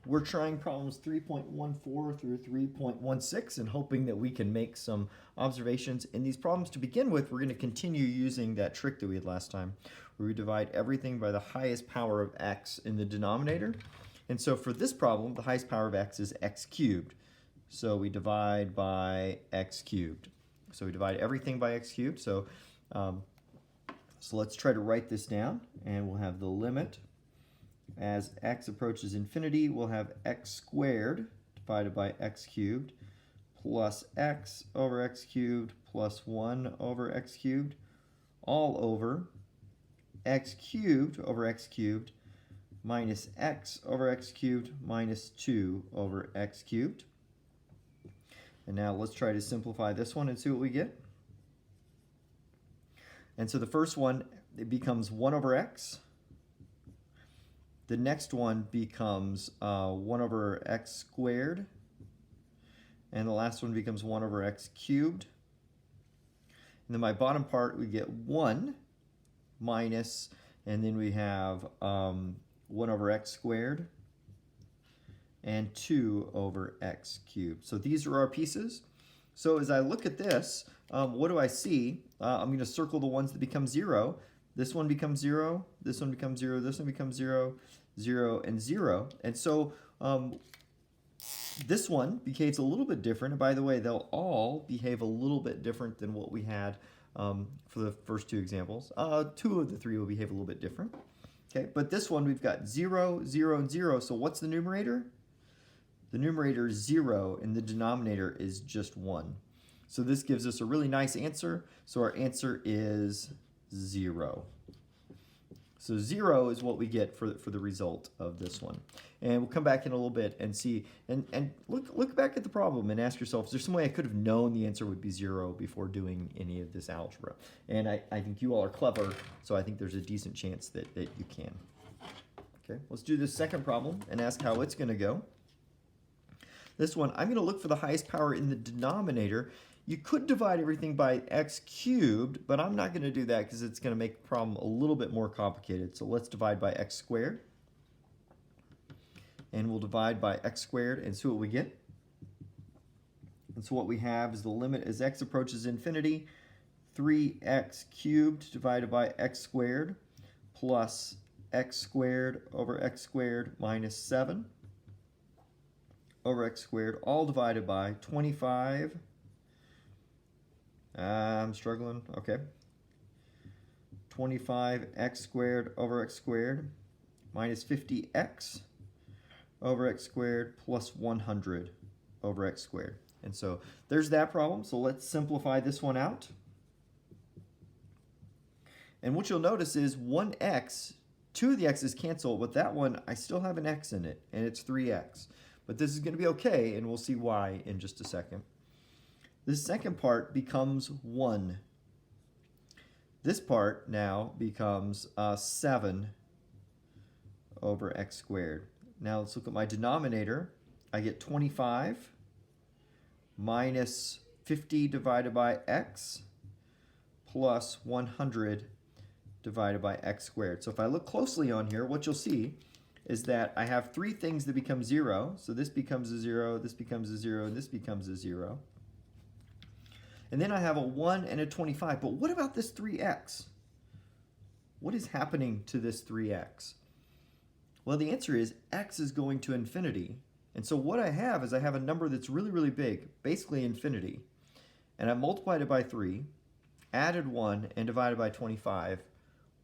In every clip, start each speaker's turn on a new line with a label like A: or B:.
A: We're trying problems 3.14 through 3.16 and hoping that we can make some observations in these problems. To begin with, we're going to continue using that trick that we had last time, where we divide everything by the highest power of x in the denominator. And so for this problem, the highest power of x is x cubed. So we divide by x cubed. So we divide everything by x cubed. So let's try to write this down, and we'll have the limit. As x approaches infinity, we'll have x squared divided by x cubed plus x over x cubed plus 1 over x cubed all over x cubed over x cubed minus x over x cubed minus 2 over x cubed. And now let's try to simplify this one and see what we get. And so the first one, it becomes 1 over x. The next one becomes 1 over x squared. And the last one becomes 1 over x cubed. And then my bottom part, we get 1 minus, and then we have 1 over x squared and 2 over x cubed. So these are our pieces. So as I look at this, what do I see? I'm going to circle the ones that become 0. This one becomes 0, this one becomes 0, this one becomes 0, 0, and 0. And so this one behaves a little bit different. And by the way, they'll all behave a little bit different than what we had for the first two examples. 2 of the 3 will behave a little bit different. Okay, but this one we've got 0, 0, and 0. So what's the numerator? The numerator is 0, and the denominator is just 1. So this gives us a really nice answer. So our answer is 0. So 0 is what we get for the result of this one. And we'll come back in a little bit and see, and look back at the problem and ask yourself, is there some way I could have known the answer would be 0 before doing any of this algebra? And I think you all are clever, so I think there's a decent chance that you can. Okay, let's do this second problem and ask how it's going to go. This one, I'm going to look for the highest power in the denominator. You could divide everything by x cubed, but I'm not going to do that because it's going to make the problem a little bit more complicated. So let's divide by x squared. And we'll divide by x squared and see what we get. And so what we have is the limit as x approaches infinity, 3x cubed divided by x squared plus x squared over x squared minus 7 over x squared, all divided by 25. I'm struggling. Okay. 25x squared over x squared minus 50x over x squared plus 100 over x squared. And so there's that problem. So let's simplify this one out. And what you'll notice is 1x, 2 of the x's cancel, but that one, I still have an x in it, and it's 3x. But this is going to be okay, and we'll see why in just a second. This second part becomes 1. This part now becomes 7 over x squared. Now let's look at my denominator. I get 25 minus 50 divided by x plus 100 divided by x squared. So if I look closely on here, what you'll see is that I have 3 things that become 0. So this becomes a 0, this becomes a 0, and this becomes a 0. And then I have a 1 and a 25. But what about this 3x? What is happening to this 3x? Well, the answer is x is going to infinity. And so what I have is I have a number that's really, really big, basically infinity. And I multiplied it by 3, added 1, and divided by 25.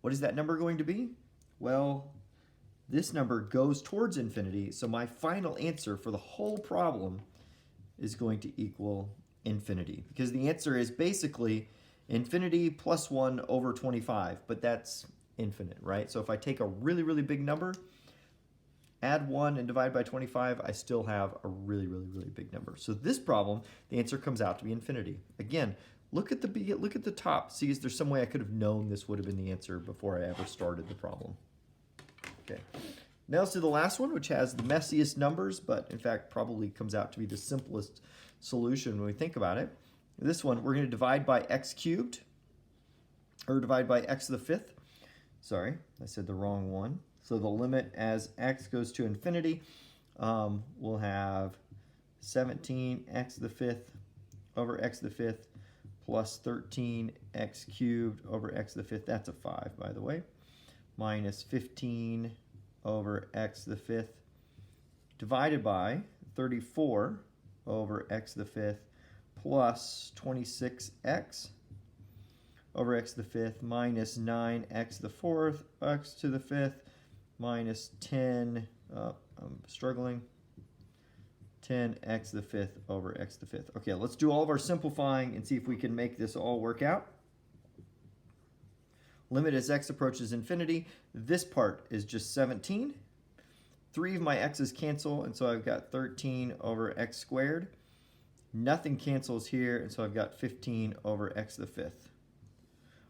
A: What is that number going to be? Well, this number goes towards infinity, so my final answer for the whole problem is going to equal infinity, because the answer is basically infinity plus 1 over 25, but that's infinite, right? So if I take a really, really big number, add 1 and divide by 25, I still have a really, really, really big number. So this problem, the answer comes out to be infinity. Again, look at the top. See, is there some way I could have known this would have been the answer before I ever started the problem? Okay. Now let's do the last one, which has the messiest numbers, but in fact probably comes out to be the simplest solution when we think about it. This one, we're going to divide by x cubed, or divide by x to the 5th. Sorry, I said the wrong one. So the limit as x goes to infinity, we'll have 17x to the fifth over x to the fifth plus 13x cubed over x to the fifth. That's a 5, by the way. Minus 15 over x to the fifth divided by 34 over x to the fifth plus 26x over x to the fifth minus 9x to the fourth x to the fifth minus 10, I'm struggling, 10x to the fifth over x to the fifth. Okay, let's do all of our simplifying and see if we can make this all work out. Limit as x approaches infinity. This part is just 17. 3 of my x's cancel, and so I've got 13 over x squared. Nothing cancels here, and so I've got 15 over x to the fifth.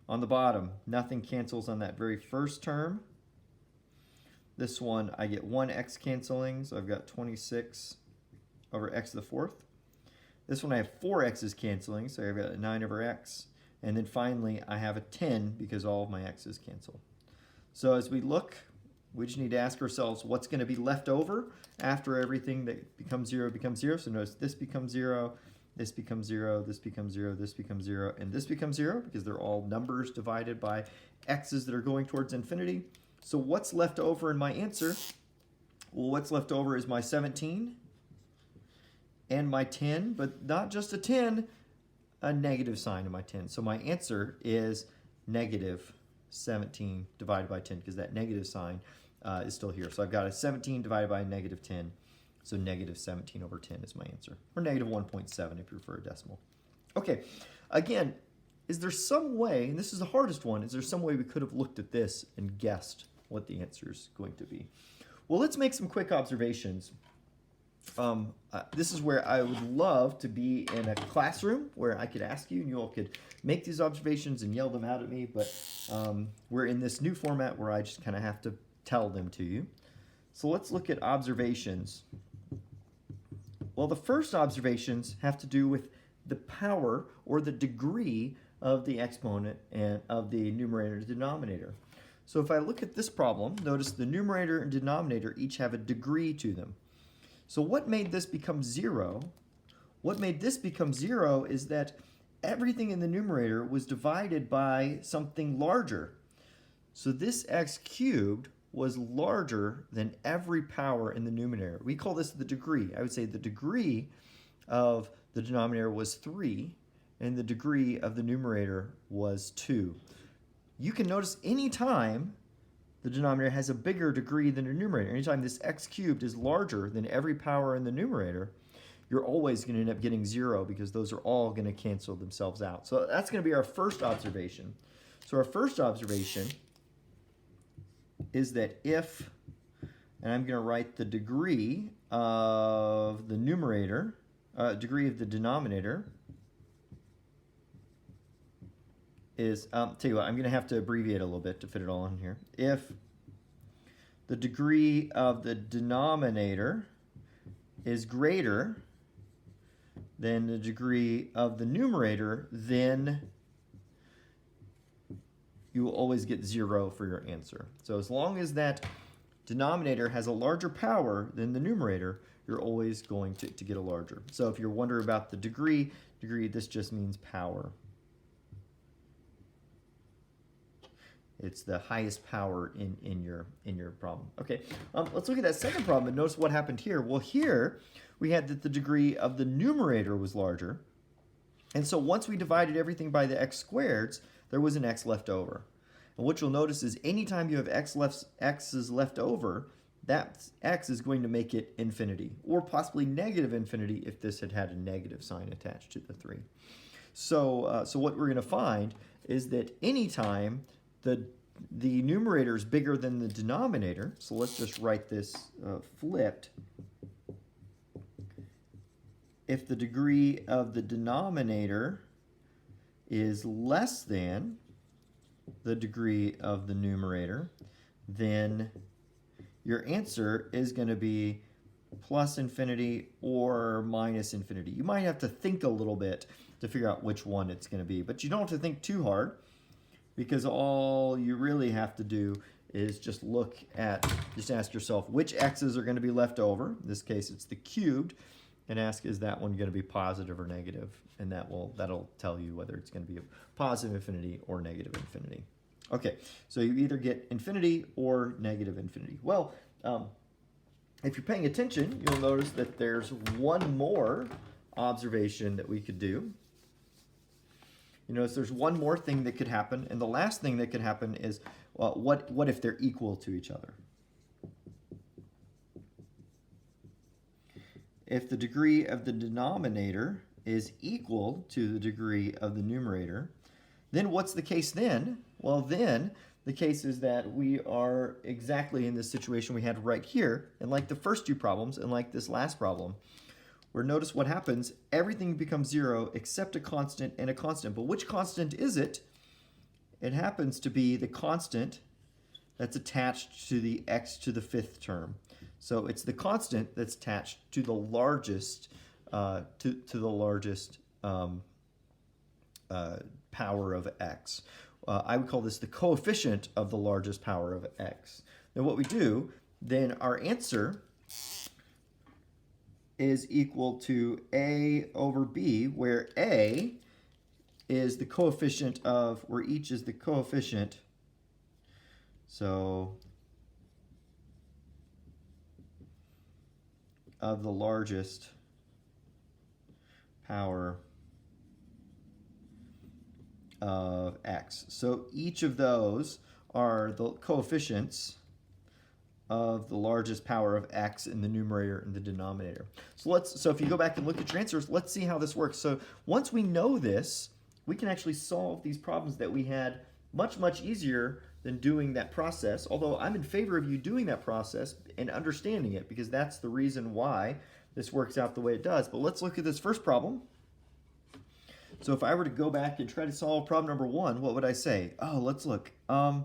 A: On the bottom, nothing cancels on that very first term. This one, I get 1 x canceling, so I've got 26 over x to the fourth. This one, I have 4 x's canceling, so I've got 9 over x. And then finally, I have a 10 because all of my x's cancel. So as we look, we just need to ask ourselves what's going to be left over after everything that becomes 0 becomes 0. So notice this becomes 0, this becomes 0, this becomes 0, this becomes 0, and this becomes 0 because they're all numbers divided by x's that are going towards infinity. So what's left over in my answer? Well, what's left over is my 17 and my 10, but not just a 10, a negative sign in my 10. So my answer is negative 17 divided by 10 because that negative sign is still here. So I've got a 17 divided by a negative 10. So negative 17 over 10 is my answer. Or negative 1.7 if you prefer a decimal. Okay, again, is there some way, and this is the hardest one, is there some way we could have looked at this and guessed what the answer is going to be? Well, let's make some quick observations. This is where I would love to be in a classroom where I could ask you and you all could make these observations and yell them out at me, but we're in this new format where I just kind of have to tell them to you. So let's look at observations. Well, the first observations have to do with the power or the degree of the exponent and of the numerator and denominator. So if I look at this problem, notice the numerator and denominator each have a degree to them. So what made this become 0? What made this become 0 is that everything in the numerator was divided by something larger. So this x cubed was larger than every power in the numerator. We call this the degree. I would say the degree of the denominator was 3, and the degree of the numerator was 2. You can notice anytime the denominator has a bigger degree than the numerator, anytime this x cubed is larger than every power in the numerator, you're always going to end up getting 0 because those are all going to cancel themselves out. So that's going to be our first observation. So our first observation is that if, and I'm going to write the degree of the numerator, degree of the denominator is, tell you what, I'm going to have to abbreviate a little bit to fit it all in here. If the degree of the denominator is greater than the degree of the numerator, then you will always get 0 for your answer. So as long as that denominator has a larger power than the numerator, you're always going to get a larger. So if you're wondering about the degree, this just means power. It's the highest power in your problem. Okay, let's look at that second problem and notice what happened here. Well, here we had that the degree of the numerator was larger. And so once we divided everything by the x squareds, there was an x left over. And what you'll notice is anytime you have x's left over, that x is going to make it infinity, or possibly negative infinity if this had a negative sign attached to the 3. So what we're going to find is that anytime the numerator is bigger than the denominator, so let's just write this flipped. If the degree of the denominator is less than the degree of the numerator, then your answer is going to be plus infinity or minus infinity. You might have to think a little bit to figure out which one it's going to be, but you don't have to think too hard, because all you really have to do is just ask yourself which x's are going to be left over. In this case, it's the cubed, and ask, is that one going to be positive or negative? And that'll tell you whether it's going to be a positive infinity or negative infinity. Okay, so you either get infinity or negative infinity. Well, if you're paying attention, you'll notice that there's one more observation that we could do. You notice there's one more thing that could happen, and the last thing that could happen is, well, what if they're equal to each other? If the degree of the denominator is equal to the degree of the numerator, then what's the case then? Well, then the case is that we are exactly in this situation we had right here, and like the first two problems, and like this last problem, where notice what happens, everything becomes 0 except a constant and a constant. But which constant is it? It happens to be the constant that's attached to the x to the 5th term. So it's the constant that's attached to the largest power of x. I would call this the coefficient of the largest power of x. Then what we do, then our answer is equal to a over b, where a is the coefficient of, where each is the coefficient. So of the largest power of x. So each of those are the coefficients of the largest power of x in the numerator and the denominator. So if you go back and look at your answers, let's see how this works. So once we know this, we can actually solve these problems that we had much easier than doing that process, although I'm in favor of you doing that process and understanding it, because that's the reason why this works out the way it does. But let's look at this first problem. So if I were to go back and try to solve problem number 1, what would I say? Oh, let's look. The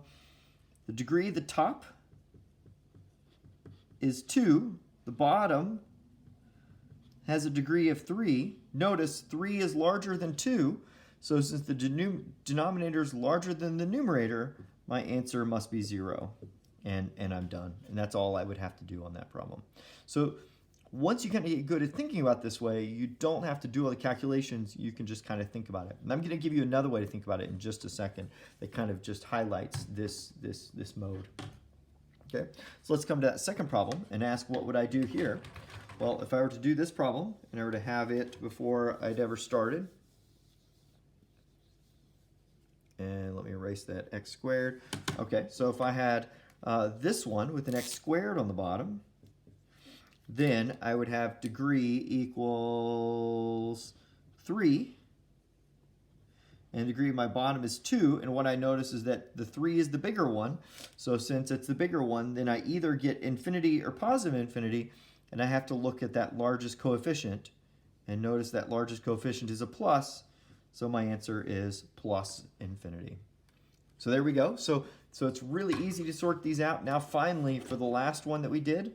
A: degree of the top is 2. The bottom has a degree of 3. Notice 3 is larger than 2. So since the denominator is larger than the numerator, my answer must be 0. And I'm done. And that's all I would have to do on that problem. So once you kind of get good at thinking about this way, you don't have to do all the calculations. You can just kind of think about it. And I'm going to give you another way to think about it in just a second that kind of just highlights this mode. Okay, so let's come to that second problem and ask, what would I do here? Well, if I were to do this problem and I were to have it before I'd ever started, and let me erase that x squared. Okay, so if I had this one with an x squared on the bottom, then I would have degree equals 3, and degree of my bottom is 2, and what I notice is that the 3 is the bigger one, so since it's the bigger one, then I either get infinity or positive infinity, and I have to look at that largest coefficient, and notice that largest coefficient is a plus, so my answer is plus infinity. So there we go. So it's really easy to sort these out. Now finally, for the last one that we did,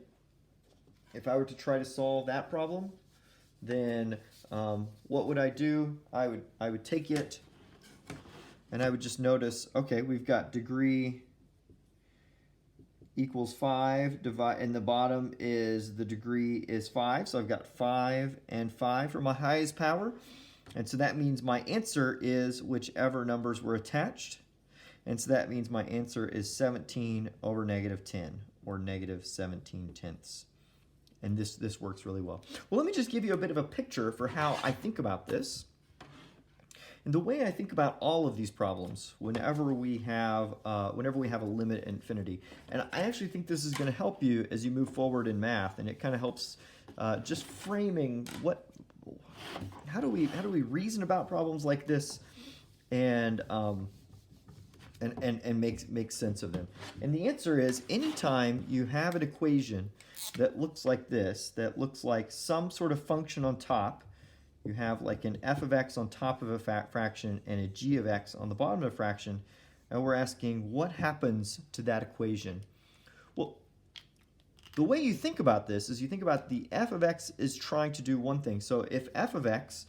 A: if I were to try to solve that problem, then what would I do? I would take it and I would just notice, okay, we've got degree equals 5, and the bottom is the degree is 5, so I've got 5 and 5 for my highest power, and so that means my answer is whichever numbers were attached, and so that means my answer is 17 over negative 10, or negative 17/10. And this works really well. Well, let me just give you a bit of a picture for how I think about this. And the way I think about all of these problems, whenever we have a limit at infinity, and I actually think this is going to help you as you move forward in math, and it kind of helps just framing how do we reason about problems like this, and make sense of them. And the answer is, anytime you have an equation that looks like this, that looks like some sort of function on top, you have like an f of x on top of a fraction and a g of x on the bottom of a fraction, and we're asking what happens to that equation. Well, the way you think about this is you think about the f of x is trying to do one thing. So if f of x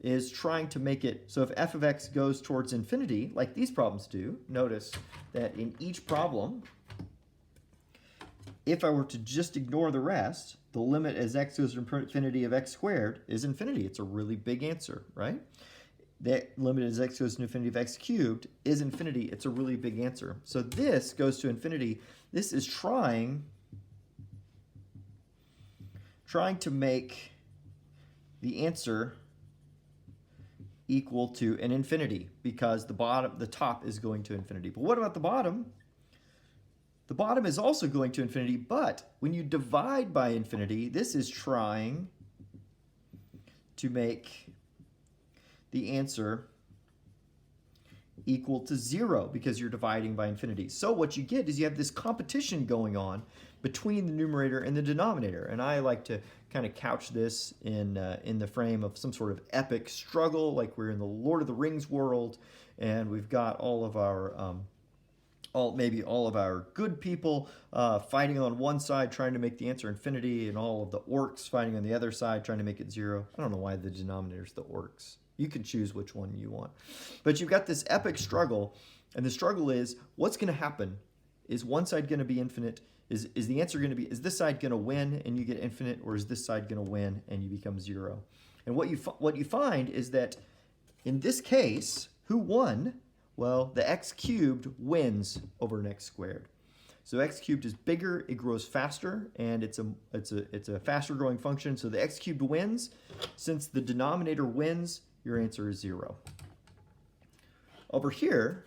A: is trying to make it, so if f of x goes towards infinity, like these problems do, notice that in each problem, if I were to just ignore the rest, the limit as x goes to infinity of x squared is infinity. It's a really big answer, right? The limit as x goes to infinity of x cubed is infinity. It's a really big answer. So this goes to infinity. This is trying to make the answer equal to an infinity because the top is going to infinity. But what about the bottom? The bottom is also going to infinity, but when you divide by infinity, this is trying to make the answer equal to 0 because you're dividing by infinity. So what you get is you have this competition going on between the numerator and the denominator. And I like to kind of couch this in the frame of some sort of epic struggle, like we're in the Lord of the Rings world, and we've got all of our maybe all of our good people fighting on one side trying to make the answer infinity, and all of the orcs fighting on the other side trying to make it 0. I don't know why the denominator's the orcs. You can choose which one you want. But you've got this epic struggle, and the struggle is, what's going to happen? Is one side going to be infinite? Is the answer going to be, is this side going to win and you get infinite, or is this side going to win and you become 0? And what you find is that in this case, who won? Well, the x cubed wins over an x squared. So x cubed is bigger, it grows faster, and it's a faster growing function. So the x cubed wins. Since the denominator wins, your answer is 0. Over here,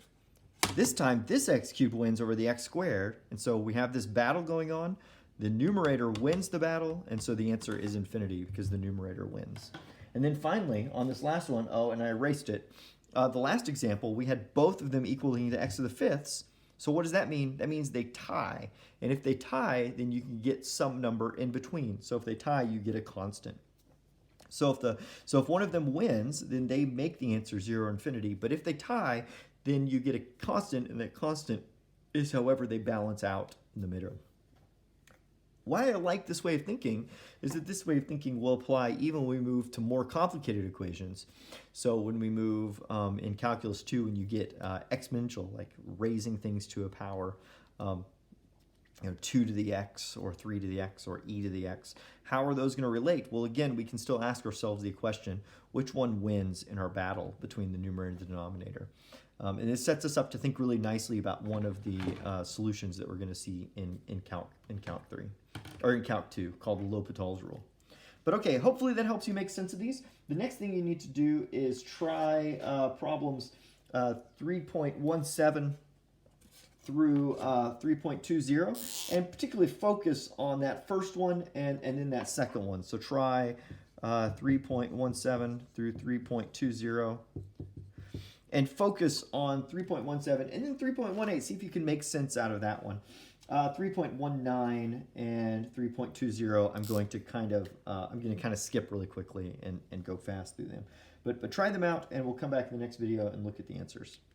A: this time this x cubed wins over the x squared, and so we have this battle going on. The numerator wins the battle, and so the answer is infinity because the numerator wins. And then finally, on this last one, oh, and I erased it, the last example, we had both of them equaling to x to the fifths. So what does that mean? That means they tie. And if they tie, then you can get some number in between. So if they tie, you get a constant. So if one of them wins, then they make the answer 0 or infinity. But if they tie, then you get a constant, and that constant is however they balance out in the middle. Why I like this way of thinking is that this way of thinking will apply even when we move to more complicated equations. So when we move in calculus 2 and you get exponential, like raising things to a power, 2 to the x or 3 to the x or e to the x, how are those going to relate? Well, again, we can still ask ourselves the question, which one wins in our battle between the numerator and the denominator? And it sets us up to think really nicely about one of the solutions that we're going to see in Calc 3, or in Calc 2, called the L'Hopital's rule. But okay, hopefully that helps you make sense of these. The next thing you need to do is try problems 3.17 through 3.20, and particularly focus on that first one and then that second one. So try 3.17 through 3.20. And focus on 3.17 and then 3.18. See if you can make sense out of that one. 3.19 and 3.20. I'm going to kind of skip really quickly and go fast through them. But try them out, and we'll come back in the next video and look at the answers.